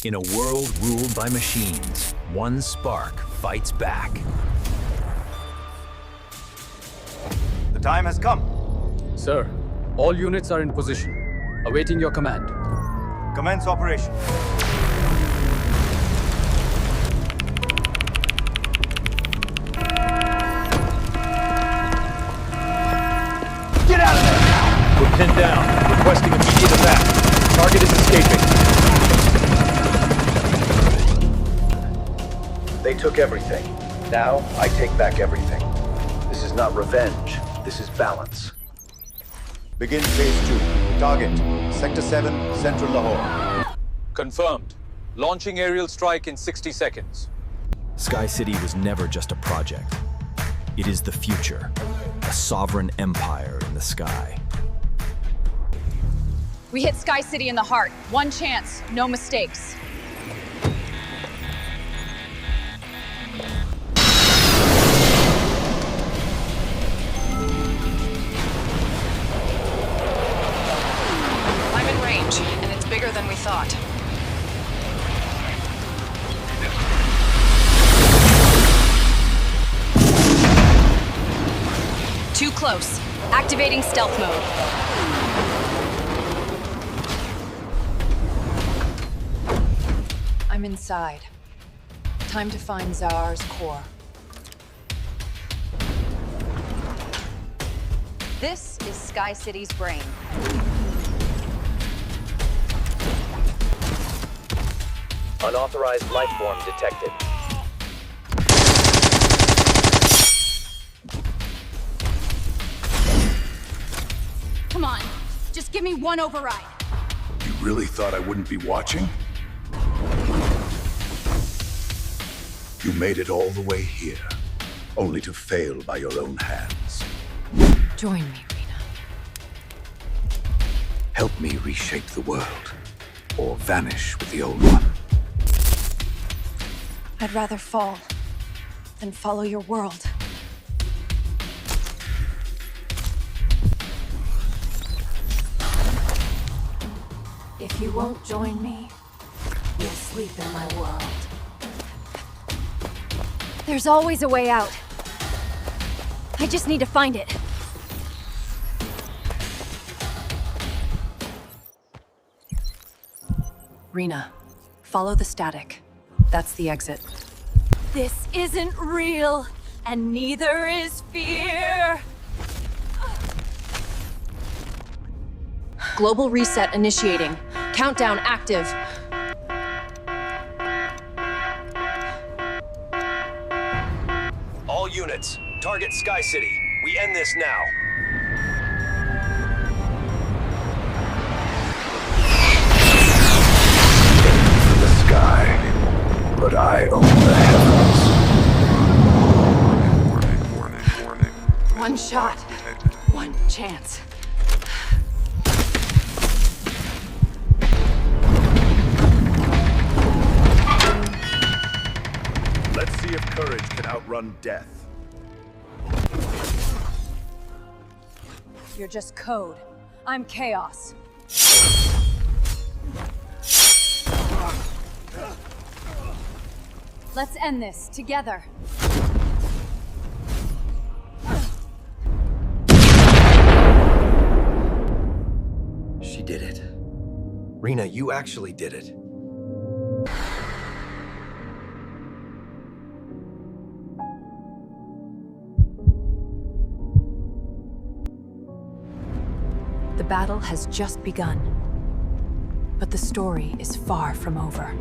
In a world ruled by machines, one spark fights back. The time has come. Sir, all units are in position, awaiting your command. Commence operation. Get out of there now! We're pinned down. Requesting immediate attack. Target is escaping. They took everything. Now, I take back everything. This is not revenge. This is balance. Begin phase 2. Target, Sector 7, Central Lahore. Confirmed. Launching aerial strike in 60 seconds. SkyCity was never just a project. It is the future, a sovereign empire in the sky. We hit SkyCity in the heart. One chance, no mistakes. I'm in range, and it's bigger than we thought. Too close. Activating stealth mode. I'm inside. Time to find Zaar's core. This is SkyCity's brain. Unauthorized life form detected. Come on, just give me one override. You really thought I wouldn't be watching? You made it all the way here, only to fail by your own hands. Join me, Rena. Help me reshape the world, or vanish with the old one. I'd rather fall than follow your world. If you won't join me, you'll sleep in my world. There's always a way out. I just need to find it. Rena, follow the static. That's the exit. This isn't real, and neither is fear. Global reset initiating. Countdown active. All units, target SkyCity. We end this now. The sky, but I own the heavens. One shot. One chance. Let's see if courage can outrun death. You're just code. I'm chaos. Let's end this together. She did it. Rena, you actually did it. The battle has just begun. But the story is far from over.